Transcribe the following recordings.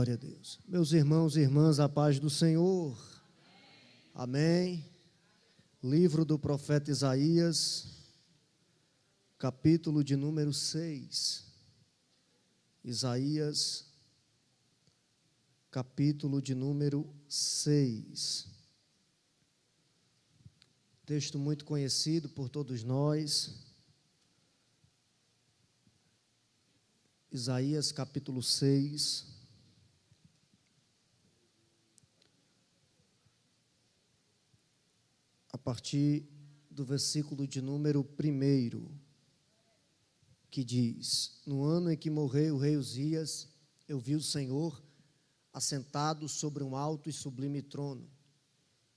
Glória a Deus. Meus irmãos e irmãs, a paz do Senhor. Amém. Livro do profeta Isaías, capítulo de número 6. Isaías, capítulo de número 6. Texto muito conhecido por todos nós. Isaías, capítulo 6. A partir do versículo de número 1, que diz: No ano em que morreu o rei Uzias, eu vi o Senhor assentado sobre um alto e sublime trono,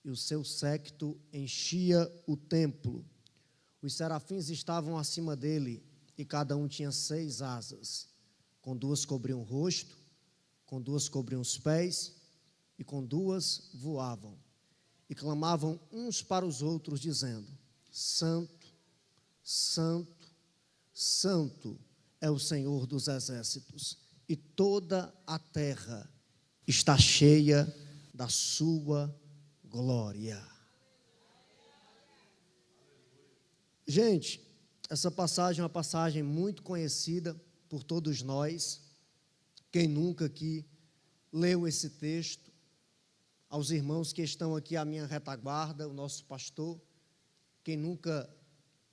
e o seu séquito enchia o templo. Os serafins estavam acima dele, e cada um tinha 6 asas. Com 2 cobriam o rosto, com 2 cobriam os pés, e com 2 voavam. E clamavam uns para os outros, dizendo: Santo, Santo, Santo é o Senhor dos exércitos, e toda a terra está cheia da sua glória. Gente, essa passagem é uma passagem muito conhecida por todos nós. Quem nunca aqui leu esse texto? Aos irmãos que estão aqui à minha retaguarda, o nosso pastor, quem nunca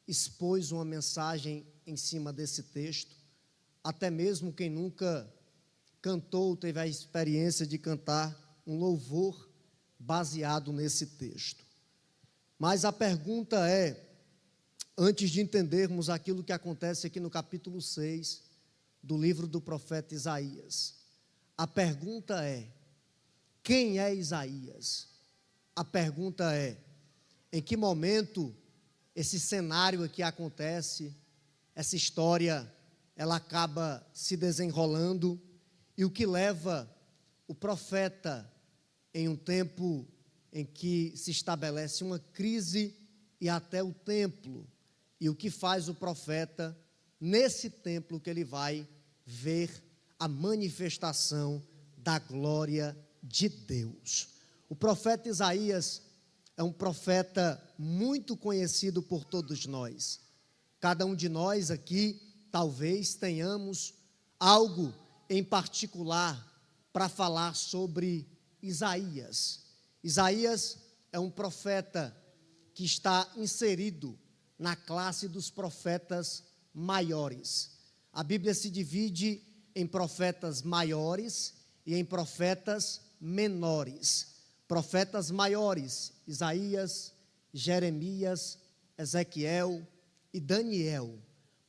expôs uma mensagem em cima desse texto, até mesmo quem nunca cantou, teve a experiência de cantar um louvor baseado nesse texto. Mas a pergunta é, antes de entendermos aquilo que acontece aqui no capítulo 6 do livro do profeta Isaías, a pergunta é: quem é Isaías? A pergunta é: em que momento esse cenário aqui acontece, essa história, ela acaba se desenrolando, e o que leva o profeta em um tempo em que se estabelece uma crise e até o templo, e o que faz o profeta nesse templo que ele vai ver a manifestação da glória de Deus. O profeta Isaías é um profeta muito conhecido por todos nós. Cada um de nós aqui talvez tenhamos algo em particular para falar sobre Isaías. Isaías é um profeta que está inserido na classe dos profetas maiores. A Bíblia se divide em profetas maiores e em profetas menores. Profetas maiores: Isaías, Jeremias, Ezequiel e Daniel.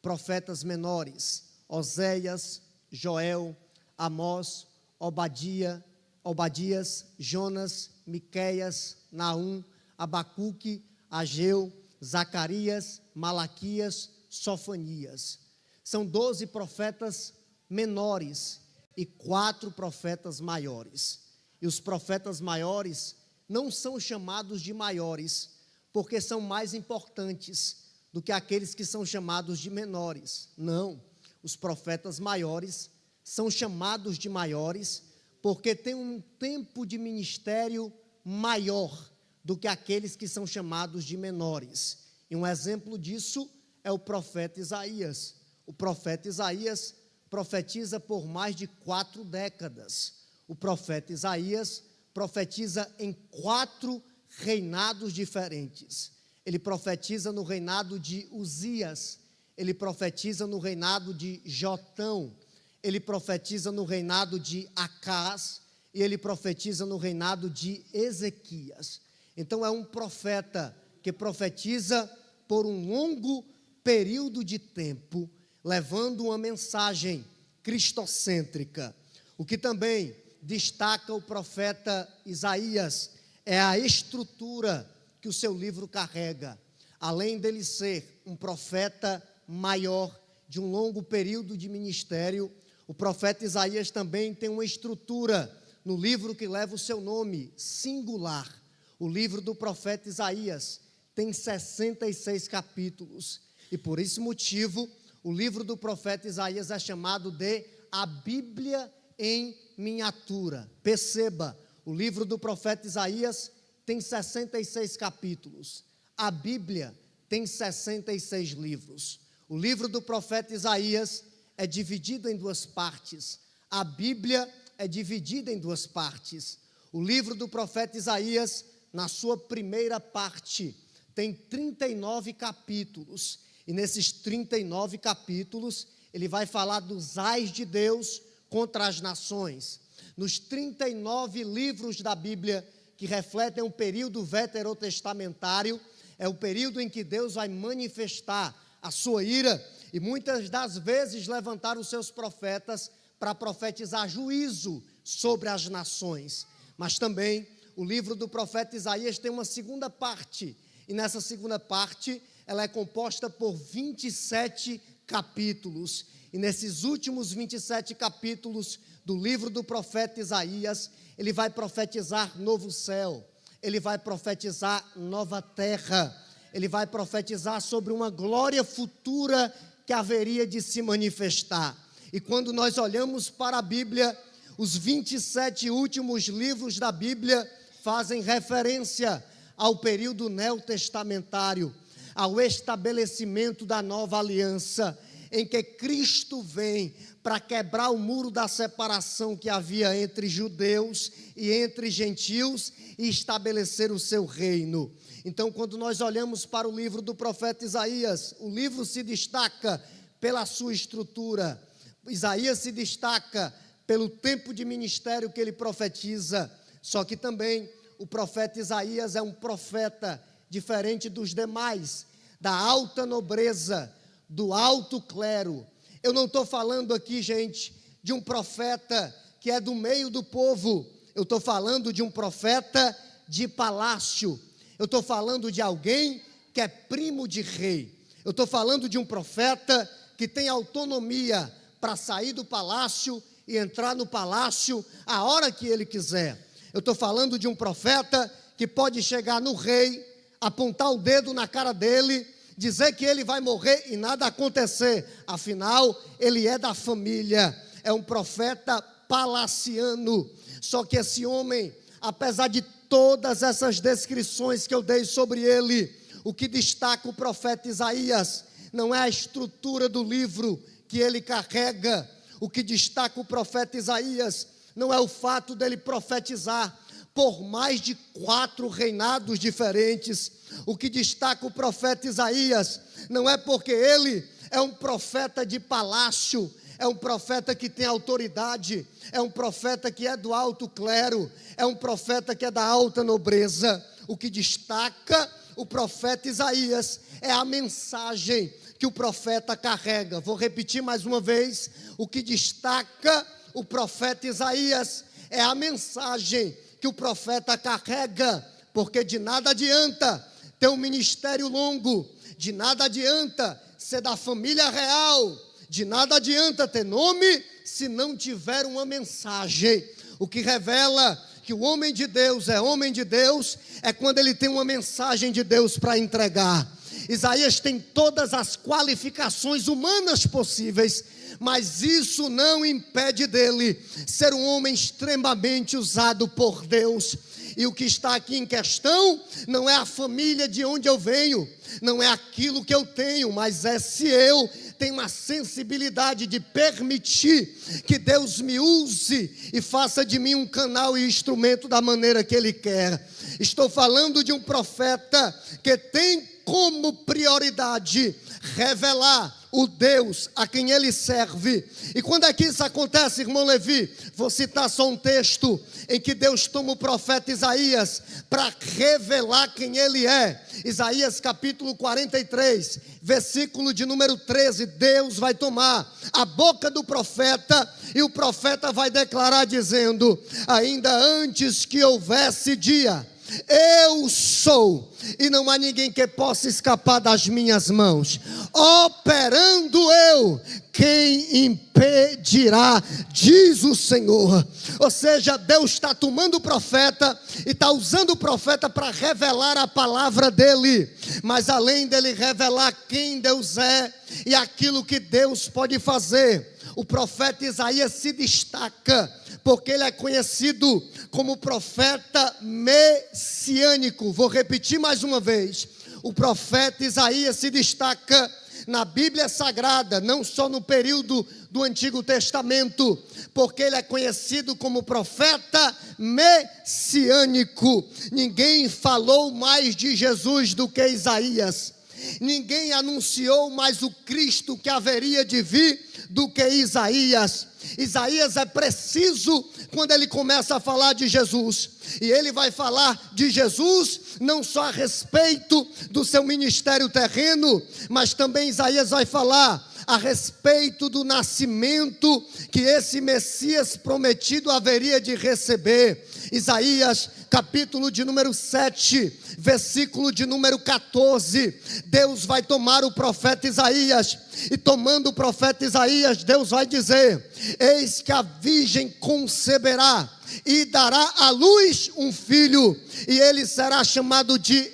Profetas menores: Oséias, Joel, Amós, Obadias, Jonas, Miqueias, Naum, Abacuque, Ageu, Zacarias, Malaquias, Sofonias. São 12 profetas menores e 4 profetas maiores. E os profetas maiores não são chamados de maiores, porque são mais importantes do que aqueles que são chamados de menores. Não, os profetas maiores são chamados de maiores, porque têm um tempo de ministério maior do que aqueles que são chamados de menores. E um exemplo disso é o profeta Isaías. O profeta Isaías profetiza por mais de 4 décadas. O profeta Isaías profetiza em 4 reinados diferentes. Ele profetiza no reinado de Uzias, ele profetiza no reinado de Jotão, ele profetiza no reinado de Acás e ele profetiza no reinado de Ezequias. Então é um profeta que profetiza por um longo período de tempo, levando uma mensagem cristocêntrica. O que também destaca o profeta Isaías é a estrutura que o seu livro carrega. Além dele ser um profeta maior, de um longo período de ministério, o profeta Isaías também tem uma estrutura no livro que leva o seu nome, singular. O livro do profeta Isaías tem 66 capítulos, e por esse motivo, o livro do profeta Isaías é chamado de a Bíblia em miniatura. Perceba, o livro do profeta Isaías tem 66 capítulos. A Bíblia tem 66 livros. O livro do profeta Isaías é dividido em duas partes. A Bíblia é dividida em duas partes. O livro do profeta Isaías, na sua primeira parte, tem 39 capítulos. E nesses 39 capítulos, ele vai falar dos ais de Deus contra as nações. Nos 39 livros da Bíblia, que refletem um período veterotestamentário, é o período em que Deus vai manifestar a sua ira e muitas das vezes levantar os seus profetas para profetizar juízo sobre as nações. Mas também o livro do profeta Isaías tem uma segunda parte, e nessa segunda parte ela é composta por 27 capítulos. E nesses últimos 27 capítulos do livro do profeta Isaías, ele vai profetizar novo céu, ele vai profetizar nova terra, ele vai profetizar sobre uma glória futura que haveria de se manifestar. E quando nós olhamos para a Bíblia, os 27 últimos livros da Bíblia fazem referência ao período neotestamentário, ao estabelecimento da nova aliança, em que Cristo vem para quebrar o muro da separação que havia entre judeus e entre gentios e estabelecer o seu reino. Então, quando nós olhamos para o livro do profeta Isaías, o livro se destaca pela sua estrutura. Isaías se destaca pelo tempo de ministério que ele profetiza, só que também o profeta Isaías é um profeta diferente dos demais, da alta nobreza, do alto clero. Eu não estou falando aqui, gente, de um profeta que é do meio do povo, eu estou falando de um profeta de palácio, eu estou falando de alguém que é primo de rei, eu estou falando de um profeta que tem autonomia para sair do palácio e entrar no palácio a hora que ele quiser. Eu estou falando de um profeta que pode chegar no rei, apontar o dedo na cara dele, dizer que ele vai morrer e nada acontecer, afinal, ele é da família, é um profeta palaciano. Só que esse homem, apesar de todas essas descrições que eu dei sobre ele, o que destaca o profeta Isaías não é a estrutura do livro que ele carrega. O que destaca o profeta Isaías não é o fato dele profetizar por mais de 4 reinados diferentes. O que destaca o profeta Isaías não é porque ele é um profeta de palácio, é um profeta que tem autoridade, é um profeta que é do alto clero, é um profeta que é da alta nobreza. O que destaca o profeta Isaías é a mensagem que o profeta carrega. Vou repetir mais uma vez: o que destaca o profeta Isaías é a mensagem que o profeta carrega, porque de nada adianta ter um ministério longo, de nada adianta ser da família real, de nada adianta ter nome se não tiver uma mensagem. O que revela que o homem de Deus é homem de Deus é quando ele tem uma mensagem de Deus para entregar. Isaías tem todas as qualificações humanas possíveis, mas isso não impede dele ser um homem extremamente usado por Deus. E o que está aqui em questão não é a família de onde eu venho, não é aquilo que eu tenho, mas é se eu tenho uma sensibilidade de permitir que Deus me use e faça de mim um canal e instrumento da maneira que Ele quer. Estou falando de um profeta que tem como prioridade revelar o Deus a quem ele serve. E quando é que isso acontece, irmão Levi? Vou citar só um texto em que Deus toma o profeta Isaías para revelar quem ele é. Isaías capítulo 43, versículo de número 13. Deus vai tomar a boca do profeta e o profeta vai declarar dizendo: ainda antes que houvesse dia, eu sou, e não há ninguém que possa escapar das minhas mãos. Operando eu, quem impedirá, diz o Senhor. Ou seja, Deus está tomando o profeta e está usando o profeta para revelar a palavra dele. Mas além dele revelar quem Deus é e aquilo que Deus pode fazer, o profeta Isaías se destaca porque ele é conhecido como profeta messiânico. Vou repetir mais uma vez. O profeta Isaías se destaca na Bíblia Sagrada, não só no período do Antigo Testamento, porque ele é conhecido como profeta messiânico. Ninguém falou mais de Jesus do que Isaías. Ninguém anunciou mais o Cristo que haveria de vir do que Isaías. Isaías é preciso quando ele começa a falar de Jesus. E ele vai falar de Jesus não só a respeito do seu ministério terreno, mas também Isaías vai falar a respeito do nascimento que esse Messias prometido haveria de receber. Isaías, capítulo de número 7, versículo de número 14. Deus vai tomar o profeta Isaías, e tomando o profeta Isaías, Deus vai dizer: eis que a virgem conceberá e dará à luz um filho, e ele será chamado de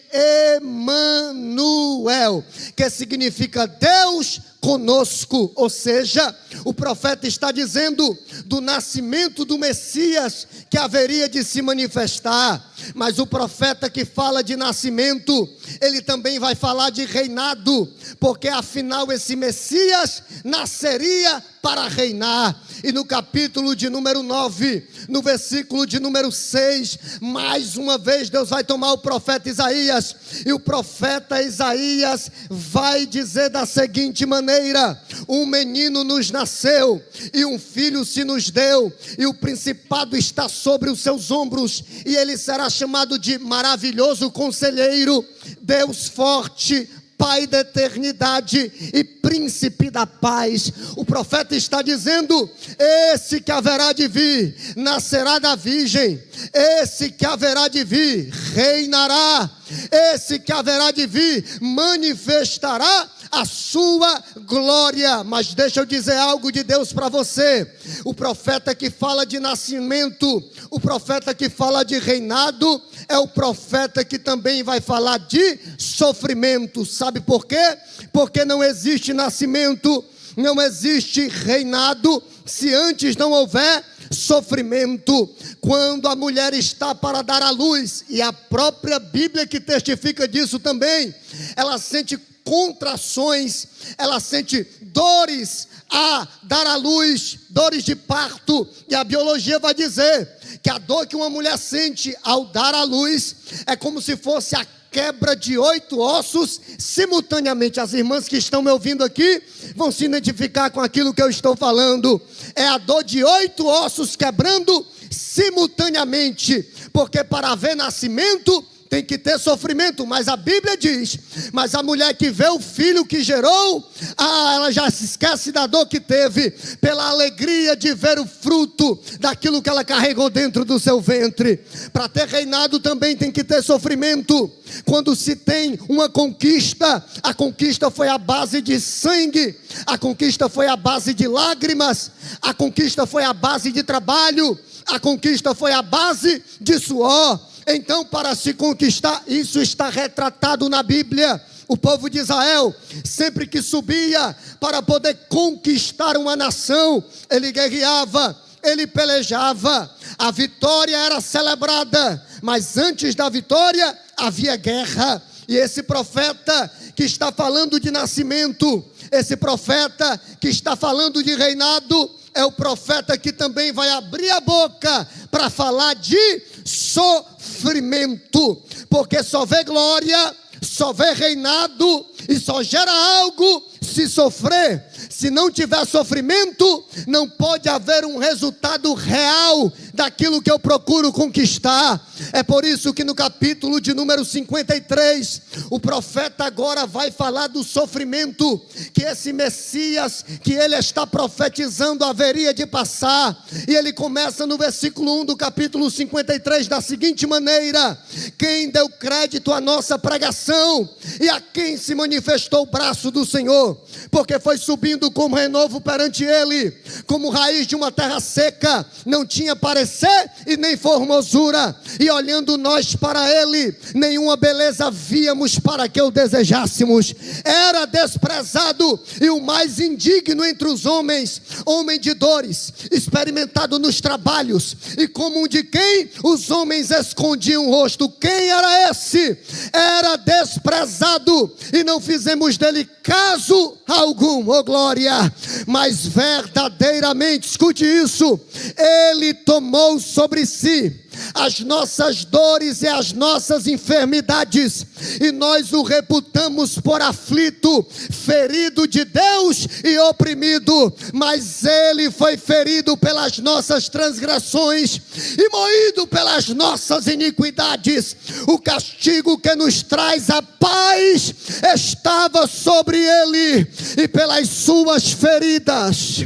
Emanuel, que significa Deus conosco. Ou seja, o profeta está dizendo do nascimento do Messias que haveria de se manifestar. Mas o profeta que fala de nascimento, ele também vai falar de reinado, porque afinal esse Messias nasceria para reinar. E no capítulo de número 9, no versículo de número 6, mais uma vez Deus vai tomar o profeta Isaías, e o profeta Isaías vai dizer da seguinte maneira: um menino nos nasceu, e um filho se nos deu, e o principado está sobre os seus ombros, e ele será chamado de maravilhoso conselheiro, Deus forte, Pai da eternidade e príncipe da paz. O profeta está dizendo: esse que haverá de vir nascerá da virgem, esse que haverá de vir reinará, esse que haverá de vir manifestará a sua glória. Mas deixa eu dizer algo de Deus para você: o profeta que fala de nascimento, o profeta que fala de reinado, é o profeta que também vai falar de sofrimento. Sabe por quê? Porque não existe nascimento, não existe reinado se antes não houver sofrimento. Quando a mulher está para dar à luz, e a própria Bíblia que testifica disso também, ela sente contrações, ela sente dores a dar à luz, dores de parto, e a biologia vai dizer que a dor que uma mulher sente ao dar à luz é como se fosse a quebra de 8 ossos simultaneamente. As irmãs que estão me ouvindo aqui vão se identificar com aquilo que eu estou falando. É a dor de 8 ossos quebrando simultaneamente, porque para haver nascimento tem que ter sofrimento. Mas a Bíblia diz: mas a mulher que vê o filho que gerou, ela já se esquece da dor que teve, pela alegria de ver o fruto daquilo que ela carregou dentro do seu ventre. Para ter reinado também tem que ter sofrimento. Quando se tem uma conquista, a conquista foi à base de sangue, a conquista foi à base de lágrimas, a conquista foi à base de trabalho, a conquista foi à base de suor. Então, para se conquistar, isso está retratado na Bíblia. O povo de Israel, sempre que subia para poder conquistar uma nação, ele guerreava, ele pelejava, a vitória era celebrada, mas antes da vitória havia guerra. E esse profeta que está falando de nascimento, esse profeta que está falando de reinado, é o profeta que também vai abrir a boca para falar de sofrimento, porque só vê glória, só vê reinado e só gera algo se sofrer. Se não tiver sofrimento, não pode haver um resultado real daquilo que eu procuro conquistar. É por isso que no capítulo de número 53, o profeta agora vai falar do sofrimento que esse Messias, que ele está profetizando, haveria de passar. E ele começa no versículo 1 do capítulo 53 da seguinte maneira: quem deu crédito à nossa pregação e a quem se manifestou o braço do Senhor, porque foi subindo como renovo perante ele, como raiz de uma terra seca, não tinha parecido parecer e nem formosura, e olhando nós para ele, nenhuma beleza víamos para que o desejássemos. Era desprezado e o mais indigno entre os homens, homem de dores, experimentado nos trabalhos, e como um de quem os homens escondiam o rosto. Quem era esse? Era desprezado, e não fizemos dele caso algum, oh glória, mas verdadeiramente, escute isso, ele tomou sobre si as nossas dores e as nossas enfermidades, e nós o reputamos por aflito, ferido de Deus e oprimido, mas ele foi ferido pelas nossas transgressões e moído pelas nossas iniquidades. O castigo que nos traz a paz estava sobre ele, e pelas suas feridas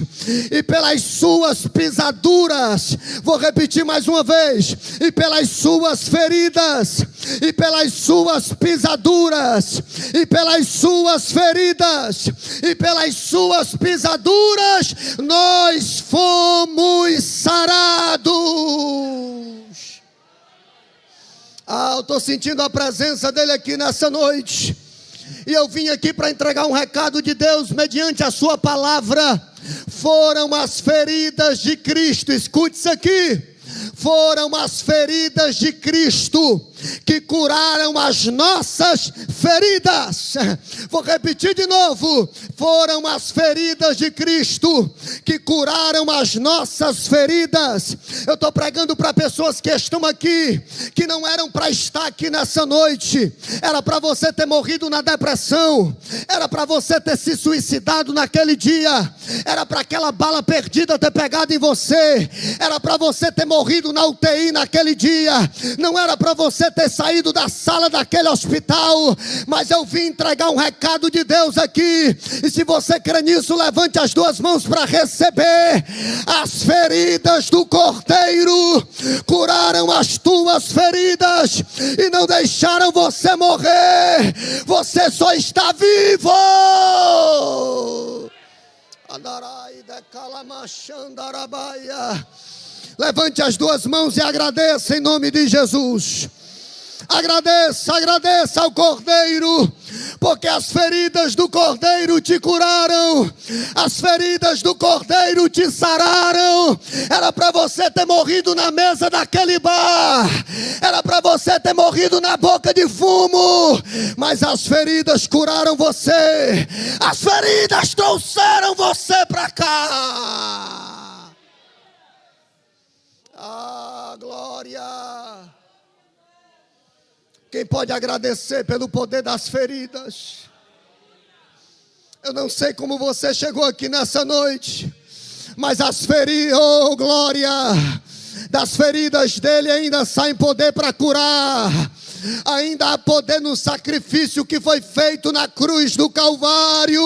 e pelas suas pisaduras, vou repetir mais uma vez, e pelas suas feridas, e pelas suas pisaduras, e pelas suas feridas, e pelas suas pisaduras, nós fomos sarados. Eu estou sentindo a presença dele aqui nessa noite, e eu vim aqui para entregar um recado de Deus mediante a sua palavra. Foram as feridas de Cristo, escute isso aqui, foram as feridas de Cristo que curaram as nossas feridas. Vou repetir de novo, foram as feridas de Cristo que curaram as nossas feridas. Eu estou pregando para pessoas que estão aqui, que não eram para estar aqui nessa noite. Era para você ter morrido na depressão, era para você ter se suicidado naquele dia, era para aquela bala perdida ter pegado em você, era para você ter morrido na UTI naquele dia, não era para você ter saído da sala daquele hospital, mas eu vim entregar um recado de Deus aqui, e se você crê nisso, levante as duas mãos para receber. As feridas do Cordeiro curaram as tuas feridas e não deixaram você morrer, você só está vivo. Levante as duas mãos e agradeça em nome de Jesus. Agradeça, agradeça ao Cordeiro, porque as feridas do Cordeiro te curaram, as feridas do Cordeiro te sararam. Era para você ter morrido na mesa daquele bar, era para você ter morrido na boca de fumo, mas as feridas curaram você, as feridas trouxeram você para cá. Glória. Quem pode agradecer pelo poder das feridas? Eu não sei como você chegou aqui nessa noite, mas as feridas, oh glória, das feridas dele ainda sai poder para curar. Ainda há poder no sacrifício que foi feito na cruz do Calvário.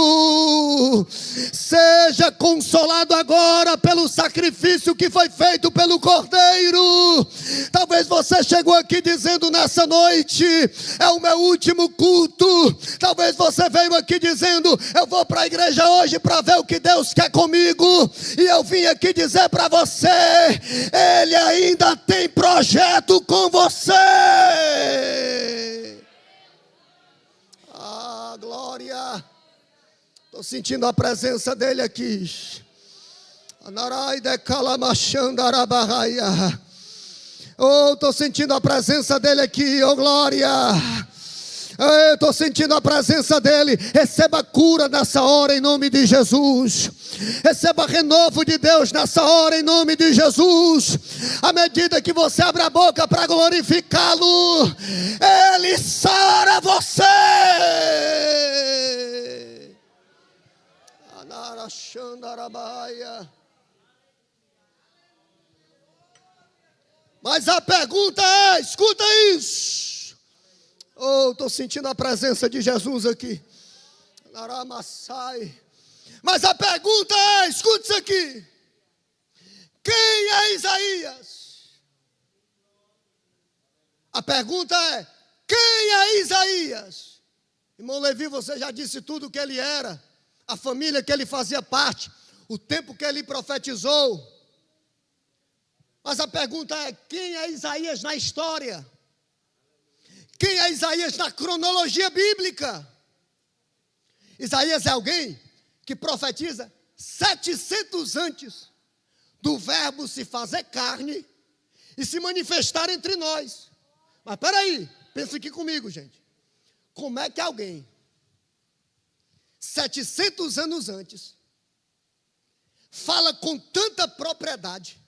Seja consolado agora pelo sacrifício que foi feito pelo Cordeiro. Talvez você chegou aqui dizendo nessa noite: é o meu último culto. Talvez você veio aqui dizendo: eu vou para a igreja hoje para ver o que Deus quer comigo. E eu vim aqui dizer para você: Ele ainda tem projeto com você. Glória. Estou sentindo a presença dele aqui. Estou sentindo a presença dele aqui, oh glória. Eu estou sentindo a presença dele. Receba cura nessa hora em nome de Jesus. Receba renovo de Deus nessa hora em nome de Jesus. À medida que você abre a boca para glorificá-lo, Ele sara você. Mas a pergunta é, escuta isso. Estou sentindo a presença de Jesus aqui. Mas a pergunta é, escute isso aqui: quem é Isaías? A pergunta é, quem é Isaías? Irmão Levi, você já disse tudo o que ele era, a família que ele fazia parte, o tempo que ele profetizou. Mas a pergunta é: quem é Isaías na história? Quem é Isaías na cronologia bíblica? Isaías é alguém que profetiza 700 antes do verbo se fazer carne e se manifestar entre nós. Mas espera aí, pensa aqui comigo, gente. Como é que alguém 700 anos antes fala com tanta propriedade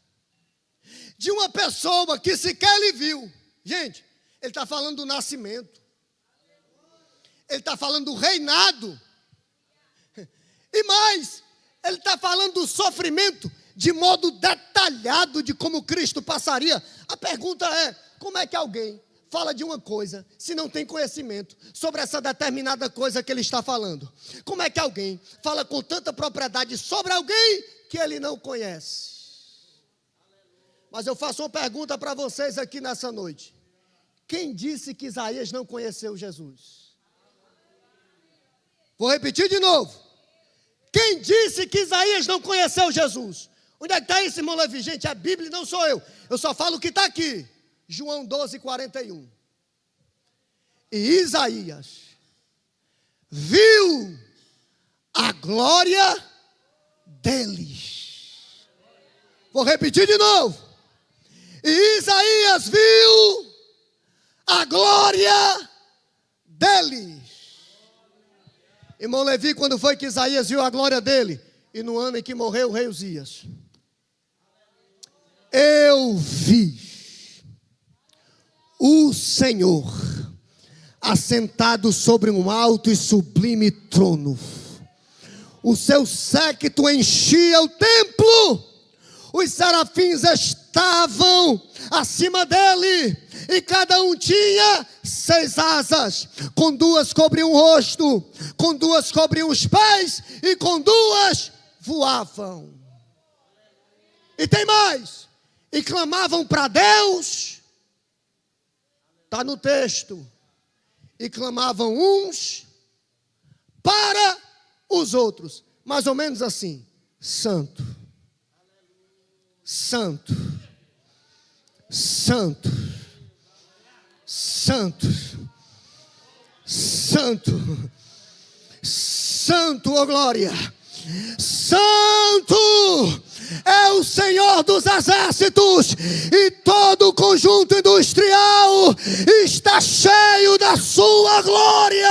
de uma pessoa que sequer ele viu? Gente, ele está falando do nascimento, ele está falando do reinado, e mais, ele está falando do sofrimento de modo detalhado de como Cristo passaria. A pergunta é: como é que alguém fala de uma coisa se não tem conhecimento sobre essa determinada coisa que ele está falando? Como é que alguém fala com tanta propriedade sobre alguém que ele não conhece? Mas eu faço uma pergunta para vocês aqui nessa noite: quem disse que Isaías não conheceu Jesus? Vou repetir de novo. Quem disse que Isaías não conheceu Jesus? Onde é que está isso, irmão Levi? Gente, é a Bíblia, não sou eu. Eu só falo o que está aqui. João 12, 41. E Isaías viu a glória deles. Vou repetir de novo. E Isaías viu a glória deles. Irmão Levi, quando foi que Isaías viu a glória dele? E no ano em que morreu o rei Uzias. Eu vi o Senhor assentado sobre um alto e sublime trono. O seu séquito enchia o templo. Os serafins estavam acima dele, e cada um tinha 6 asas. Com 2 cobriam o rosto, com 2 cobriam os pés, e com 2 voavam. E tem mais: e clamavam para Deus. Está no texto. E clamavam uns para os outros, mais ou menos assim: Santo, Santo, Santo, Santo, Santo, Santo, ó glória, Santo é o Senhor dos exércitos, e todo o conjunto industrial está cheio da sua glória.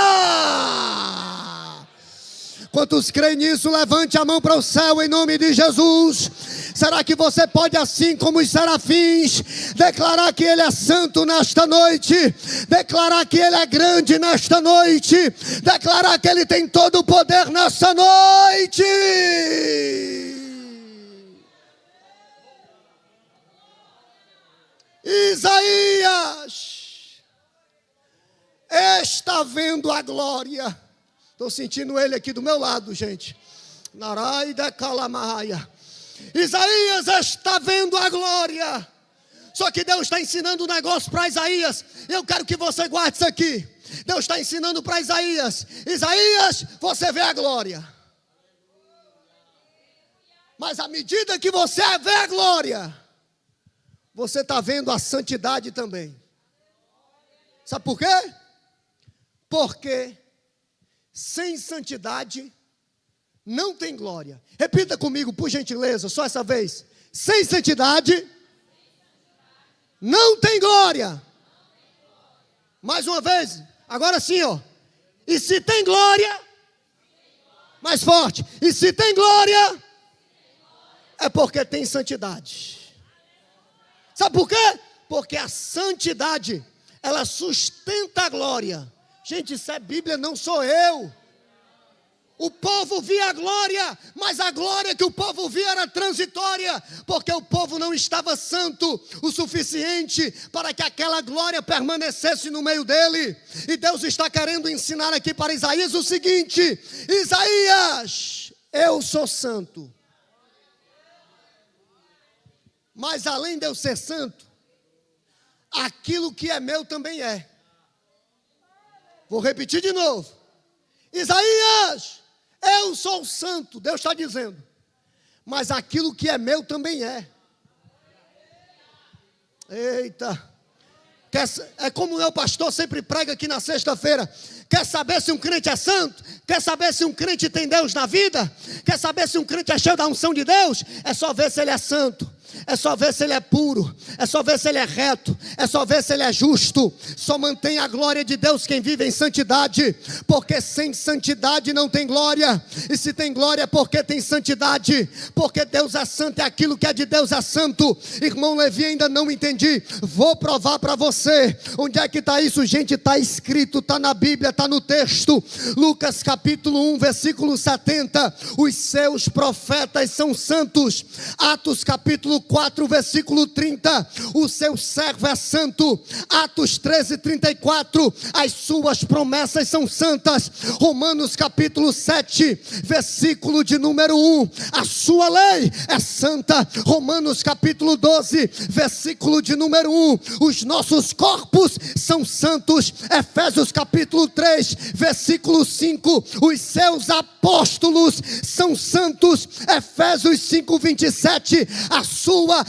Quantos creem nisso, levante a mão para o céu em nome de Jesus. Será que você pode, assim como os serafins, declarar que Ele é santo nesta noite? Declarar que Ele é grande nesta noite? Declarar que Ele tem todo o poder nesta noite? Isaías está vendo a glória. Estou sentindo ele aqui do meu lado, gente. Naraida Kalamahaya. Isaías está vendo a glória. Só que Deus está ensinando um negócio para Isaías. Eu quero que você guarde isso aqui. Deus está ensinando para Isaías: Isaías, você vê a glória. Mas à medida que você vê a glória, você está vendo a santidade também. Sabe por quê? Porque sem santidade não tem glória. Repita comigo, por gentileza, só essa vez. Sem santidade não tem glória. Mais uma vez, agora sim, ó. E se tem glória, mais forte. E se tem glória, é porque tem santidade. Sabe por quê? Porque a santidade, ela sustenta a glória. Gente, isso é Bíblia, não sou eu. O povo via a glória, mas a glória que o povo via era transitória, porque o povo não estava santo o suficiente para que aquela glória permanecesse no meio dele. E Deus está querendo ensinar aqui para Isaías o seguinte: Isaías, eu sou santo. Mas além de eu ser santo, aquilo que é meu também é. Vou repetir de novo. Isaías, eu sou santo, Deus está dizendo. Mas aquilo que é meu também é. Eita. É como o meu pastor sempre prega aqui na sexta-feira. Quer saber se um crente é santo? Quer saber se um crente tem Deus na vida? Quer saber se um crente é cheio da unção de Deus? É só ver se ele é santo. É só ver se ele é puro, é só ver se ele é reto, é só ver se ele é justo. Só mantém a glória de Deus quem vive em santidade, porque sem santidade não tem glória. E se tem glória é porque tem santidade, porque Deus é santo, é aquilo que é de Deus é santo. Irmão Levi, ainda não entendi, vou provar para você. Onde é que está isso, gente? Está escrito, está na Bíblia, está no texto. Lucas capítulo 1, versículo 70, os seus profetas são santos. Atos capítulo 4, versículo 30, o seu servo é santo. Atos 13, 34, as suas promessas são santas. Romanos capítulo 7, versículo de número 1, a sua lei é santa. Romanos capítulo 12, versículo de número 1, os nossos corpos são santos. Efésios capítulo 3, versículo 5, os seus apóstolos são santos. Efésios 5, 27, a sua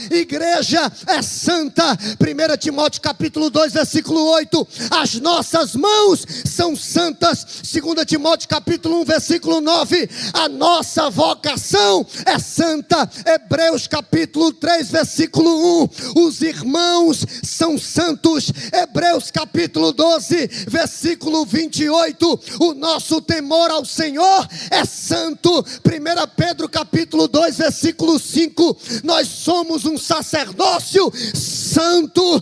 igreja é santa. 1 Timóteo capítulo 2, versículo 8, as nossas mãos são santas. 2 Timóteo capítulo 1, versículo 9, a nossa vocação é santa. Hebreus capítulo 3, versículo 1, os irmãos são santos. Hebreus capítulo 12, versículo 28, o nosso temor ao Senhor é santo. 1 Pedro capítulo 2, versículo 5, nós somos um sacerdócio santo. 1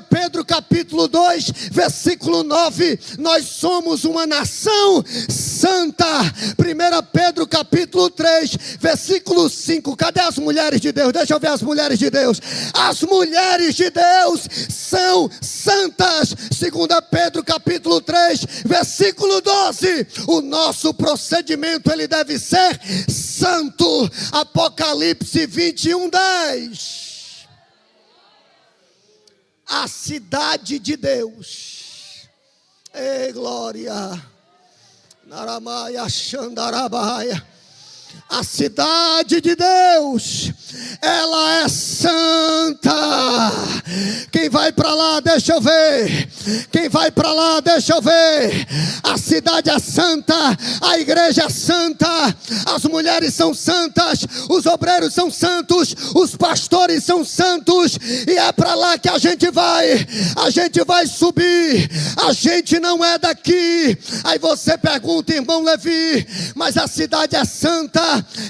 Pedro capítulo 2, versículo 9, nós somos uma nação santa. 1 Pedro capítulo 3, versículo 5, cadê as mulheres de Deus? Deixa eu ver as mulheres de Deus. As mulheres de Deus são santas. 2 Pedro capítulo 3, versículo 12, o nosso procedimento ele deve ser santo. Apocalipse 21, 10, a cidade de Deus, ei glória, Naramaia Xandarabaia, a cidade de Deus, ela é santa. Quem vai para lá, deixa eu ver. Quem vai para lá, deixa eu ver. A cidade é santa, a igreja é santa, as mulheres são santas, os obreiros são santos, os pastores são santos, e é para lá que a gente vai subir. A gente não é daqui. Aí você pergunta, irmão Levi, mas a cidade é santa?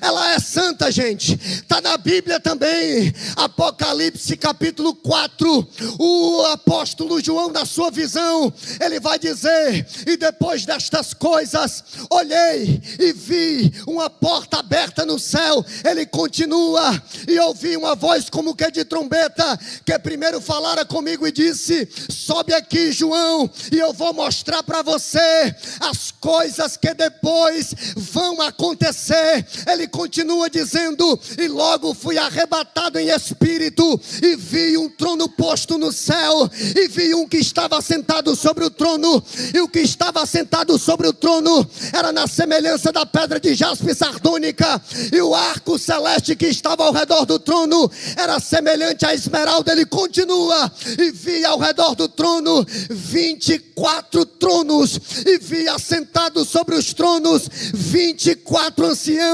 Ela é santa, gente. Está na Bíblia também. Apocalipse capítulo 4, o apóstolo João, na sua visão, ele vai dizer: e depois destas coisas, olhei e vi uma porta aberta no céu. Ele continua: e ouvi uma voz como que de trombeta, que primeiro falara comigo e disse: sobe aqui, João, e eu vou mostrar para você as coisas que depois vão acontecer. Ele continua dizendo: e logo fui arrebatado em espírito, e vi um trono posto no céu, e vi um que estava sentado sobre o trono, e o que estava sentado sobre o trono era na semelhança da pedra de jaspe sardônica, e o arco celeste que estava ao redor do trono era semelhante à esmeralda. Ele continua: e vi ao redor do trono 24 tronos, e vi assentados sobre os tronos 24 anciãos,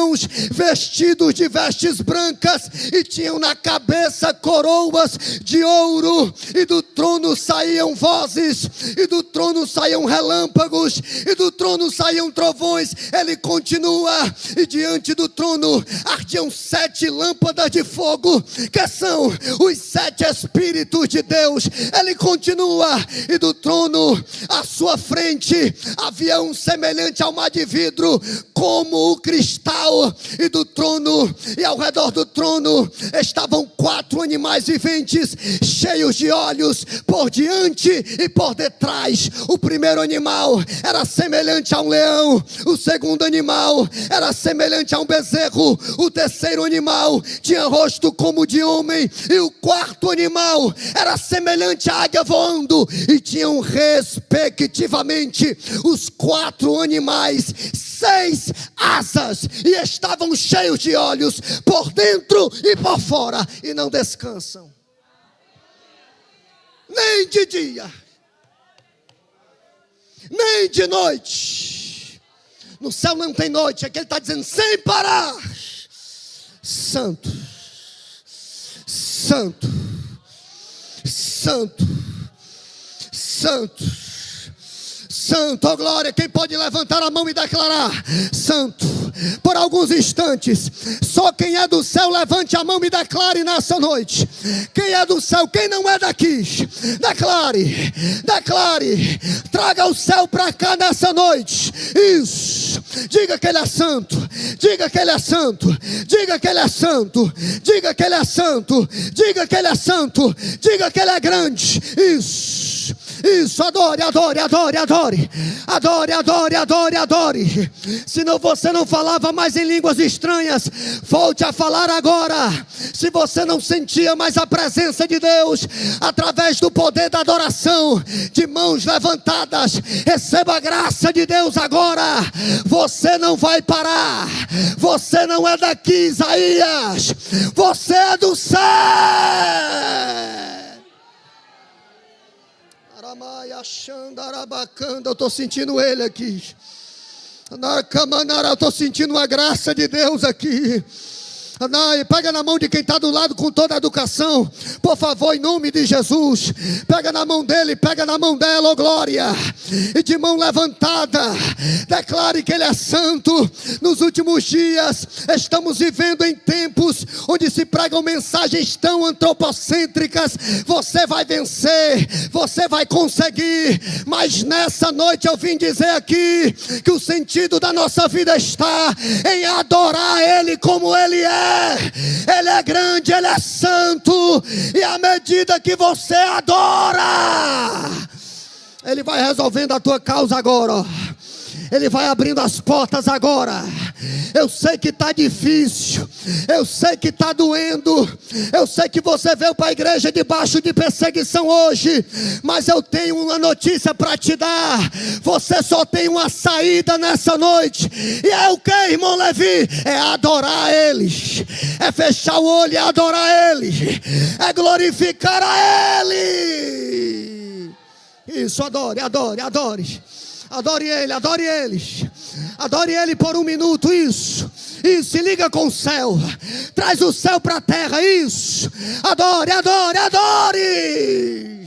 vestidos de vestes brancas, e tinham na cabeça coroas de ouro, e do trono saíam vozes, e do trono saíam relâmpagos, e do trono saíam trovões. Ele continua: e diante do trono ardiam 7 lâmpadas de fogo, que são os 7 Espíritos de Deus. Ele continua: e do trono à sua frente havia um semelhante ao mar de vidro, como o cristal, e do trono e ao redor do trono estavam 4 animais viventes, cheios de olhos por diante e por detrás. O primeiro animal era semelhante a um leão, o segundo animal era semelhante a um bezerro, o terceiro animal tinha rosto como de homem, e o quarto animal era semelhante à águia voando, e tinham respectivamente os 4 animais 6 asas, e estavam cheios de olhos por dentro e por fora, e não descansam. nem de dia, nem de noite. No céu não tem noite, é que ele está dizendo sem parar. Santo, santo, santo, santo, santo, oh glória. Quem pode levantar a mão e declarar santo? Por alguns instantes, só quem é do céu levante a mão e declare nessa noite. Quem é do céu, quem não é daqui, declare, declare, traga o céu para cá nessa noite. Isso, diga que ele é santo, diga que ele é santo, diga que ele é santo, diga que ele é santo, diga que ele é santo, diga que ele é grande. Isso, adore, adore, adore, adore, adore, adore, adore, adore. Senão você não falava mais em línguas estranhas, volte a falar agora. Se você não sentia mais a presença de Deus, através do poder da adoração, de mãos levantadas, receba a graça de Deus agora. Você não vai parar, você não é daqui, Isaías, você é do céu. Eu estou sentindo ele aqui. Eu estou sentindo a graça de Deus aqui. Pega na mão de quem está do lado com toda a educação, por favor, em nome de Jesus. Pega na mão dele, pega na mão dela, oh glória. E de mão levantada, declare que ele é santo. Nos últimos dias, estamos vivendo em tempos onde se pregam mensagens tão antropocêntricas. Você vai vencer, você vai conseguir. Mas nessa noite eu vim dizer aqui que o sentido da nossa vida está em adorar ele como ele é. Ele é grande, ele é santo. E à medida que você adora, ele vai resolvendo a tua causa agora. Ele vai abrindo as portas agora. Eu sei que está difícil, eu sei que está doendo, eu sei que você veio para a igreja debaixo de perseguição hoje, mas eu tenho uma notícia para te dar. Você só tem uma saída nessa noite, e é o que, irmão Levi? É adorar Ele, é fechar o olho e adorar Ele, é glorificar a Ele. Isso, adore, adore, adore. Adore Ele, adore Ele. Adore Ele por um minuto, isso. Se liga com o céu. Traz o céu para a terra, isso. Adore, adore, adore.